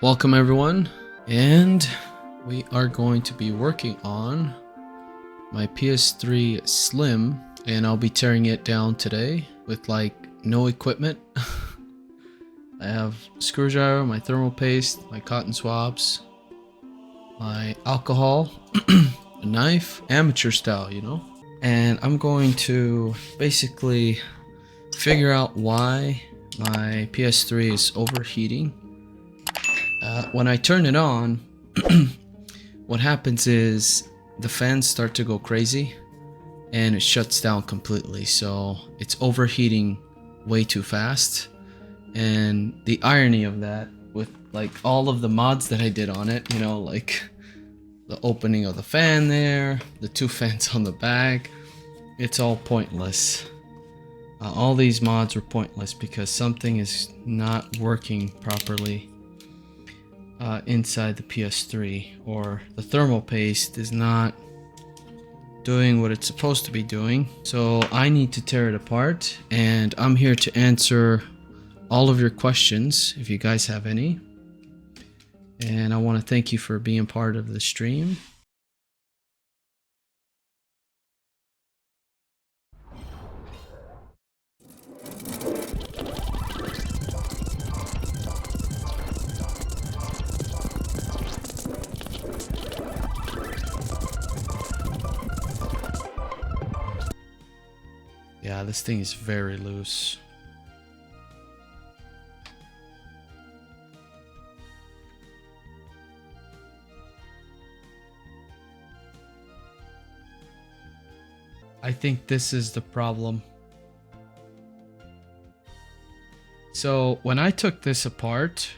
Welcome everyone, and we are going to be working on my PS3 Slim, and I'll be tearing it down today with like no equipment. I have a screwdriver, my thermal paste, my cotton swabs, my alcohol, a knife, amateur style, you know? And I'm going to basically figure out why my PS3 is overheating. When I turn it on, what happens is the fans start to go crazy and it shuts down completely. So it's overheating way too fast. And the irony of that, with like all of the mods that I did on it, you know, like the opening of the fan there, the two fans on the back, it's all pointless. All these mods are pointless because something is not working properly inside the PS3, or the thermal paste is not doing what it's supposed to be doing. So I need to tear it apart, and I'm here to answer all of your questions if you guys have any. And I want to thank you for being part of the stream. Yeah, this thing is very loose. I think this is the problem. So when I took this apart,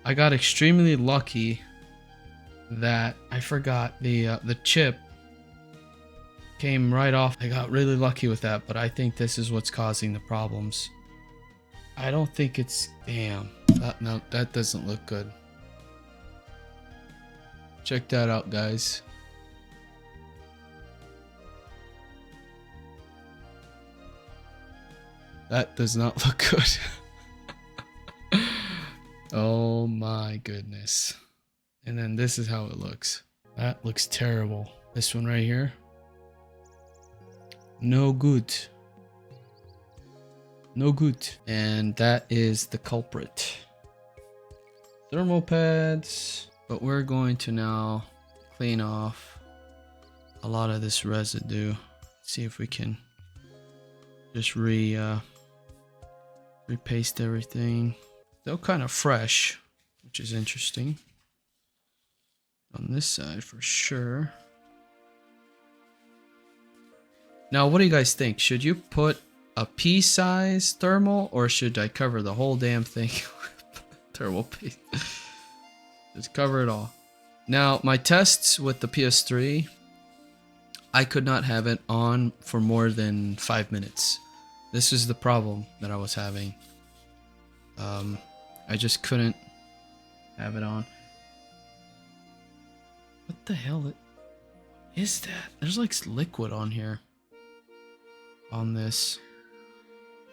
I got extremely lucky that I forgot the chip came right off. I got really lucky with that, but I think this is what's causing the problems. I don't think it's... Damn. No, that doesn't look good. Check that out, guys. That does not look good. Oh my goodness. And then this is how it looks. That looks terrible. This one right here. No good. No good. And that is the culprit. Thermal pads. But we're going to now clean off a lot of this residue. See if we can just repaste everything. Still kind of fresh, which is interesting. On this side for sure. Now, what do you guys think? Should you put a pea-size thermal, or should I cover the whole damn thing with thermal paste? Just cover it all. Now, my tests with the PS3, I could not have it on for more than 5 minutes. This is the problem that I was having. I just couldn't have it on. What the hell is that? There's like liquid on here. On this.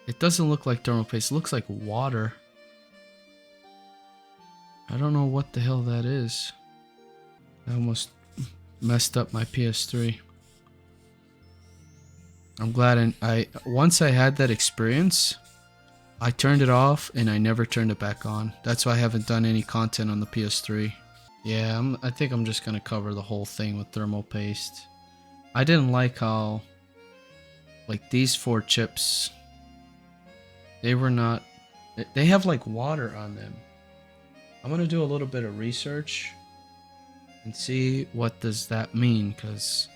It doesn't look like thermal paste. It looks like water. I don't know what the hell that is. I almost messed up my PS3. I'm glad once I had that experience, I turned it off and I never turned it back on. That's why I haven't done any content on the PS3. Yeah, I think I'm just gonna cover the whole thing with thermal paste. I didn't like how, like, these 4 chips, they were not, they have like water on them. I'm gonna do a little bit of research and see what does that mean, because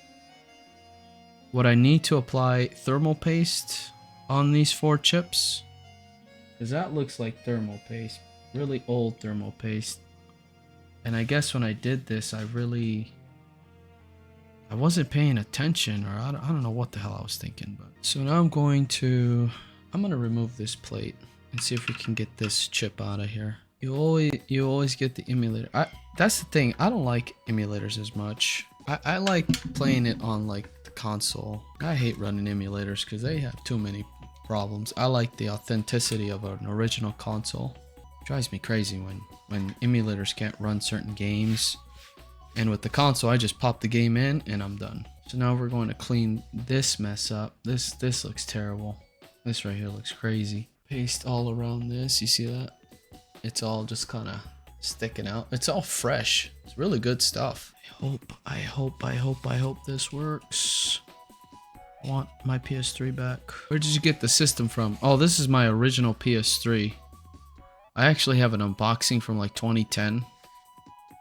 would I need to apply thermal paste on these 4 chips? Because that looks like thermal paste, really old thermal paste. And I guess when I did this, I wasn't paying attention, or I don't know what the hell I was thinking. But so now I'm gonna remove this plate and see if we can get this chip out of here. You always get the emulator. That's the thing. I don't like emulators as much. I like playing it on like the console. I hate running emulators because they have too many problems. I like the authenticity of an original console. Drives me crazy when emulators can't run certain games. And with the console, I just pop the game in and I'm done. So now we're going to clean this mess up. This looks terrible. This right here looks crazy. Paste all around this. You see that? It's all just kind of sticking out. It's all fresh. It's really good stuff. I hope this works. I want my PS3 back. Where did you get the system from? Oh, this is my original PS3. I actually have an unboxing from like 2010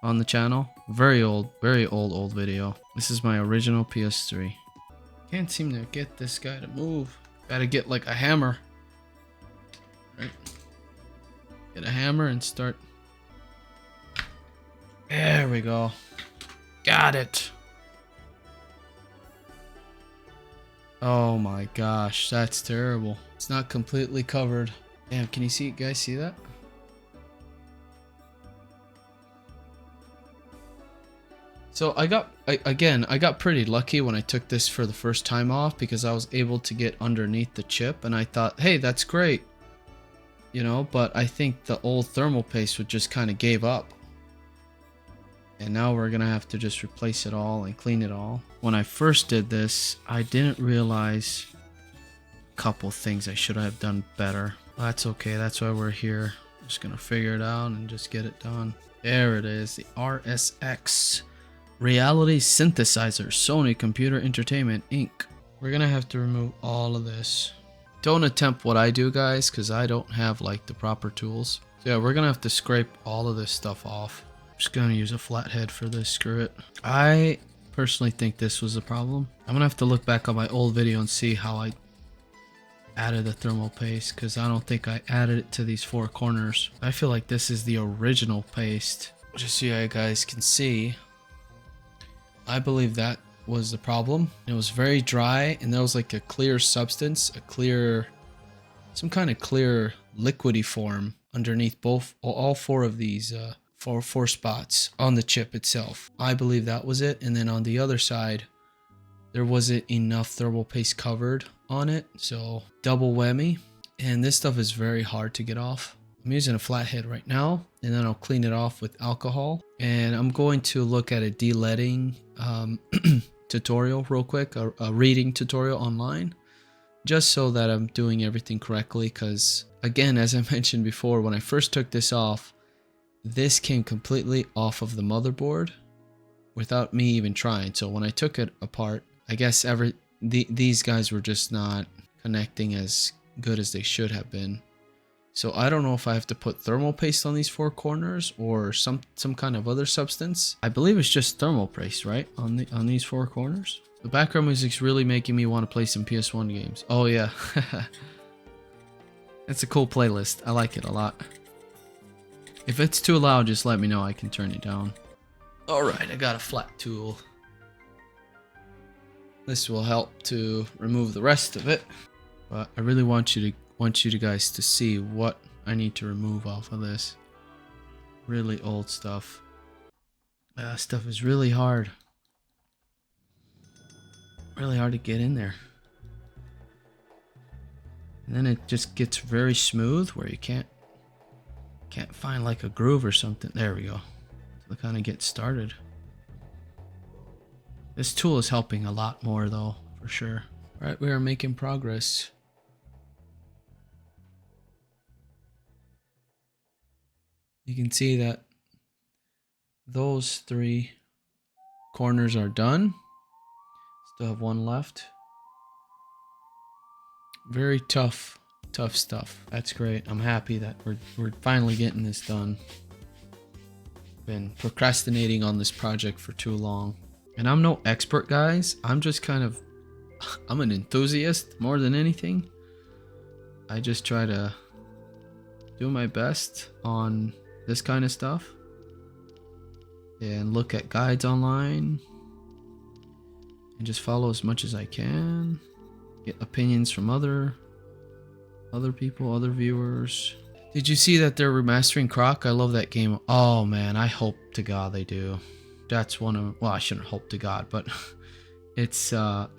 on the channel. Very old video. This is my original PS3. Can't seem to get this guy to move. Gotta get like a hammer. Right. Get a hammer and start. There we go. Got it. Oh my gosh, that's terrible. It's not completely covered. Damn, can you see it, guys? See that? So I got pretty lucky when I took this for the first time off because I was able to get underneath the chip and I thought, hey, that's great. You know, but I think the old thermal paste would just kind of gave up. And now we're gonna have to just replace it all and clean it all. When I first did this, I didn't realize a couple things I should have done better. That's okay, that's why we're here. Just gonna figure it out and just get it done. There it is, the RSX Reality Synthesizer, Sony Computer Entertainment Inc. We're gonna have to remove all of this. Don't attempt what I do, guys, because I don't have like the proper tools. So yeah, we're gonna have to scrape all of this stuff off. I'm just gonna use a flathead for this, screw it. I personally think this was a problem. I'm gonna have to look back on my old video and see how I added the thermal paste, because I don't think I added it to these four corners. I feel like this is the original paste. Just so you guys can see, I believe that was the problem. It was very dry and there was like a clear substance, some kind of clear liquidy form underneath all four of these four spots on the chip itself. I believe that was it. And then on the other side, there wasn't enough thermal paste covered on it, so double whammy. And this stuff is very hard to get off. I'm using a flathead right now, and then I'll clean it off with alcohol. And I'm going to look at a de-leading tutorial real quick, a reading tutorial online, just so that I'm doing everything correctly. Because again, as I mentioned before, when I first took this off, this came completely off of the motherboard without me even trying. So when I took it apart, I guess these guys were just not connecting as good as they should have been. So I don't know if I have to put thermal paste on these four corners or some kind of other substance. I believe it's just thermal paste, right? On these four corners. The background music's really making me want to play some PS1 games. Oh yeah. It's a cool playlist. I like it a lot. If it's too loud, just let me know. I can turn it down. Alright, I got a flat tool. This will help to remove the rest of it. But I really want you guys to see what I need to remove off of this. Really old stuff. Stuff is really hard. Really hard to get in there. And then it just gets very smooth where you can't find like a groove or something. There we go. To kind of get started. This tool is helping a lot more though, for sure. All right, we are making progress. You can see that those three corners are done. Still have one left. Very tough stuff. That's great. I'm happy that we're finally getting this done. Been procrastinating on this project for too long. And I'm no expert, guys. I'm just I'm an enthusiast more than anything. I just try to do my best on this kind of stuff and look at guides online and just follow as much as I can. Get opinions from other people, other viewers. Did you see that they're remastering Croc? I love that game. Oh man, I hope to God they do. That's one of, well, I shouldn't hope to God, but it's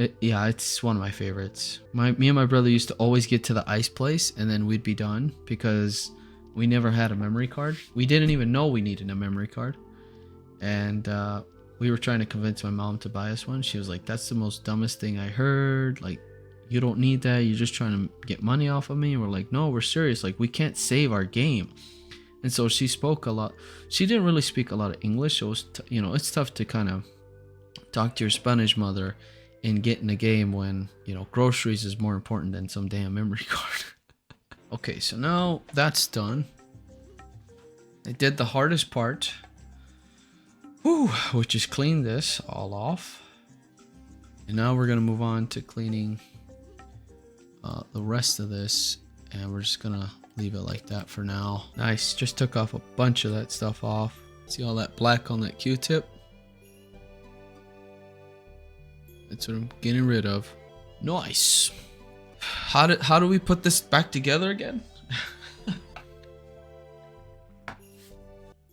it's one of my favorites. Me and my brother used to always get to the ice place and then we'd be done because we never had a memory card. We didn't even know we needed a memory card. And we were trying to convince my mom to buy us one. She was like, that's the most dumbest thing I heard. Like, you don't need that. You're just trying to get money off of me. And we're like, no, we're serious. Like, we can't save our game. And so she spoke a lot. She didn't really speak a lot of English. So it was, you know, it's tough to kind of talk to your Spanish mother and get in a game when, you know, groceries is more important than some damn memory card. Okay, so now that's done. I did the hardest part. Whew, which is clean this all off. And now we're going to move on to cleaning the rest of this. And we're just going to leave it like that for now. Nice. Just took off a bunch of that stuff off. See all that black on that Q-tip? That's what I'm getting rid of. Nice. How do we put this back together again?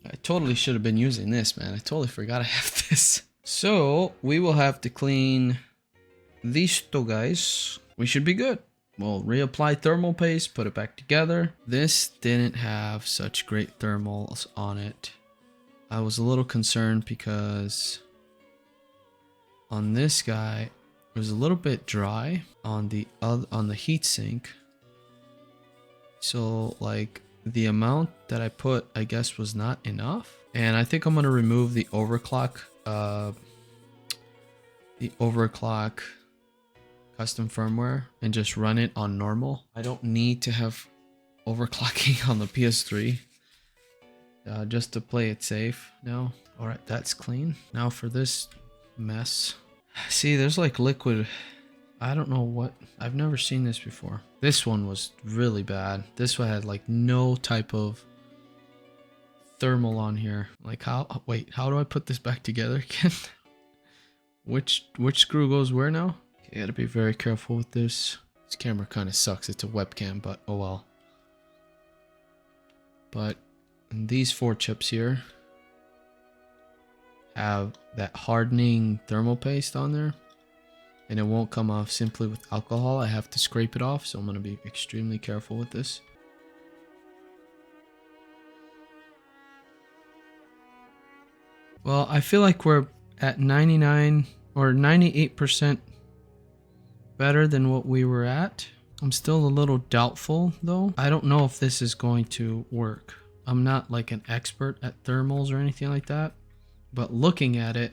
I totally should have been using this, man. I totally forgot I have this. So we will have to clean these two guys. We should be good. We'll reapply thermal paste, put it back together. This didn't have such great thermals on it. I was a little concerned because on this guy, it was a little bit dry on the heatsink. So like the amount that I put, I guess, was not enough. And I think I'm gonna remove the overclock custom firmware and just run it on normal. I don't need to have overclocking on the PS3 just to play it safe now. All right, that's clean. Now for this mess. See, there's like liquid. I don't know what. I've never seen this before. This one was really bad. This one had like no type of thermal on here. Like wait, how do I put this back together again? Which screw goes where now? Okay, gotta be very careful with this. This camera kind of sucks. It's a webcam, but oh well. But these 4 chips here have that hardening thermal paste on there, and it won't come off simply with alcohol. I have to scrape it off, so I'm going to be extremely careful with this. Well, I feel like we're at 99 or 98% better than what we were at. I'm still a little doubtful though. I don't know if this is going to work. I'm not like an expert at thermals or anything like that, but looking at it,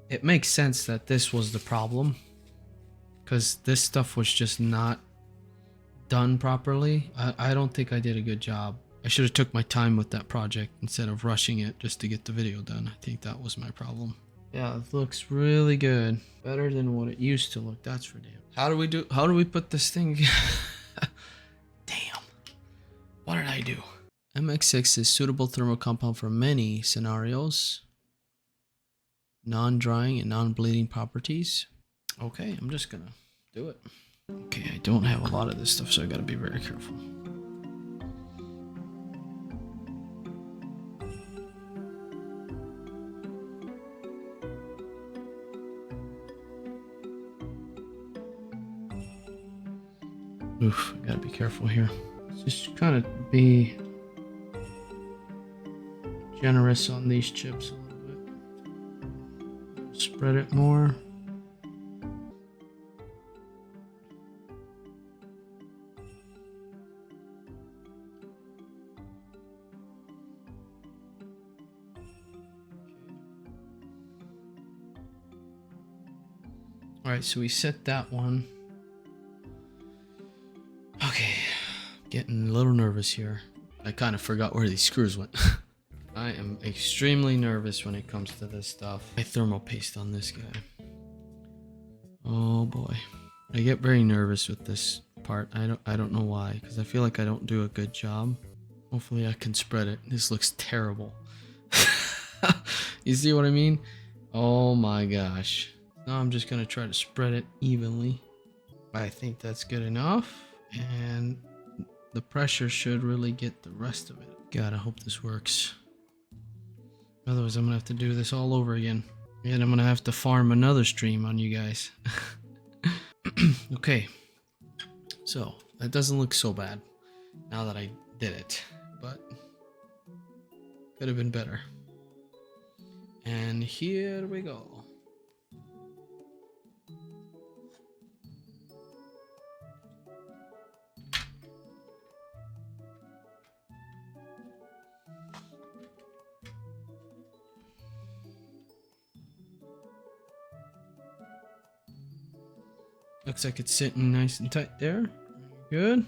it makes sense that this was the problem, because this stuff was just not done properly. I don't think I did a good job. I should have took my time with that project instead of rushing it just to get the video done. I think that was my problem. Yeah, it looks really good. Better than what it used to look, that's for damn. How do we put this thing? Damn. What did I do? MX6 is suitable thermal compound for many scenarios. Non-drying and non-bleeding properties. Okay, I'm just gonna do it. Okay, I don't have a lot of this stuff, so I gotta be very careful. Oof, I gotta be careful here. Just kind of be generous on these chips a little bit. Spread it more. All right, so we set that one. Okay, getting a little nervous here. I kind of forgot where these screws went. I am extremely nervous when it comes to this stuff. I thermal paste on this guy. Oh boy. I get very nervous with this part. I don't know why, because I feel like I don't do a good job. Hopefully I can spread it. This looks terrible. You see what I mean? Oh my gosh. Now I'm just gonna try to spread it evenly. I think that's good enough. And the pressure should really get the rest of it. God, I hope this works. Otherwise, I'm gonna have to do this all over again. And I'm gonna have to farm another stream on you guys. Okay. So, that doesn't look so bad now that I did it. but could have been better. And here we go. Looks like it's sitting nice and tight there. Good.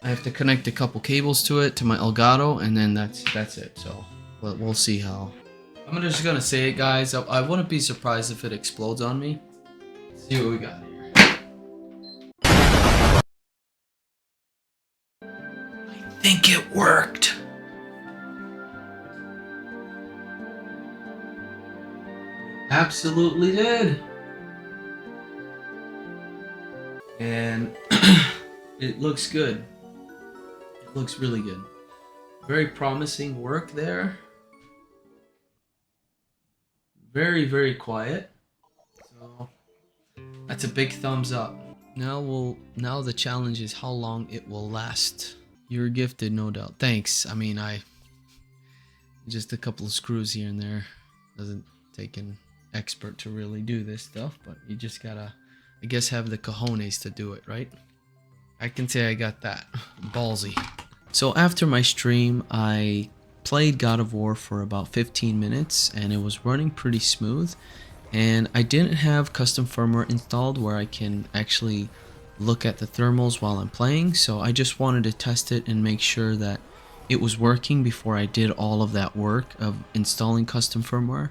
I have to connect a couple cables to it, to my Elgato, and then that's it. So we'll see how. I'm just gonna say it, guys. I wouldn't be surprised if it explodes on me. Let's see what we got here. I think it worked. Absolutely did. And it looks good. It looks really good. Very promising work there. Very, very quiet. So that's a big thumbs up. Now the challenge is how long it will last. You're gifted, no doubt. Thanks. I mean, just a couple of screws here and there. Doesn't take an expert to really do this stuff, but you just gotta, I guess, have the cojones to do it, right? I can say I got that. Ballsy. So after my stream, I played God of War for about 15 minutes and it was running pretty smooth, and I didn't have custom firmware installed where I can actually look at the thermals while I'm playing, so I just wanted to test it and make sure that it was working before I did all of that work of installing custom firmware,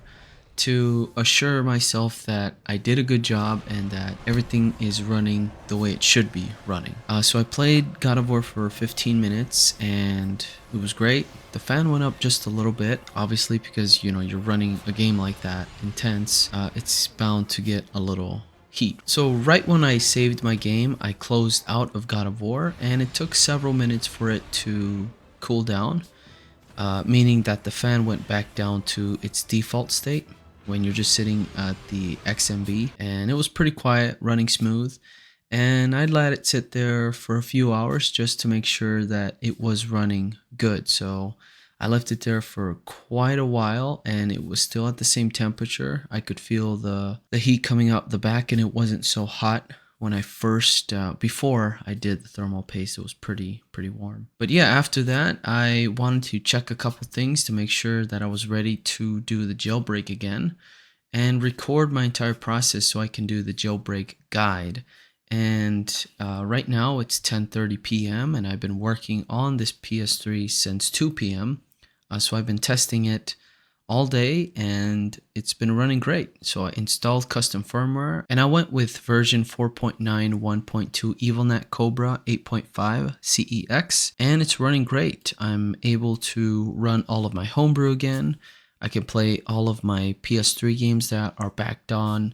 to assure myself that I did a good job and that everything is running the way it should be running. So I played God of War for 15 minutes and it was great. The fan went up just a little bit, obviously, because you know you're running a game like that intense. It's bound to get a little heat. So right when I saved my game, I closed out of God of War and it took several minutes for it to cool down, meaning that the fan went back down to its default state when you're just sitting at the XMB, and it was pretty quiet, running smooth, and I let it sit there for a few hours just to make sure that it was running good. So I left it there for quite a while and it was still at the same temperature. I could feel the heat coming out the back, and it wasn't so hot when I first, before I did the thermal paste. It was pretty warm. But yeah, after that, I wanted to check a couple things to make sure that I was ready to do the jailbreak again and record my entire process so I can do the jailbreak guide. And right now it's 10:30 p.m. and I've been working on this PS3 since 2 p.m. So I've been testing it all day and it's been running great. So I installed custom firmware and I went with version 4.9 1.2 EvilNet Cobra 8.5 CEX, and it's running great. I'm able to run all of my homebrew again. I can play all of my PS3 games that are backed on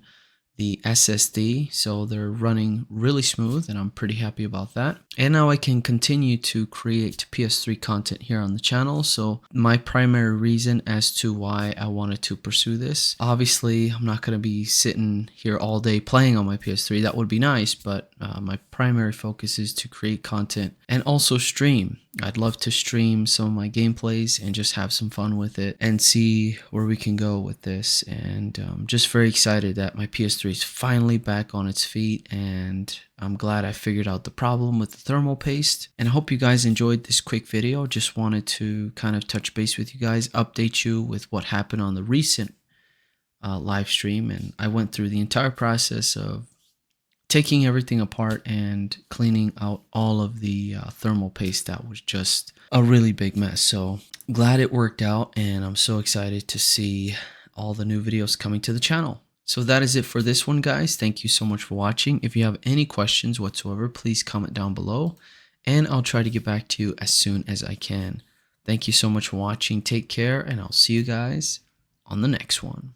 the SSD, so they're running really smooth and I'm pretty happy about that. And now I can continue to create PS3 content here on the channel. So my primary reason as to why I wanted to pursue this, obviously I'm not going to be sitting here all day playing on my PS3. That would be nice, but my primary focus is to create content and also stream. I'd love to stream some of my gameplays and just have some fun with it and see where we can go with this. And I'm just very excited that my PS3 is finally back on its feet, and I'm glad I figured out the problem with the thermal paste. And I hope you guys enjoyed this quick video. Just wanted to kind of touch base with you guys, update you with what happened on the recent live stream. And I went through the entire process of taking everything apart and cleaning out all of the thermal paste that was just a really big mess. So glad it worked out, and I'm so excited to see all the new videos coming to the channel. So that is it for this one, guys. Thank you so much for watching. If you have any questions whatsoever, please comment down below and I'll try to get back to you as soon as I can. Thank you so much for watching. Take care, and I'll see you guys on the next one.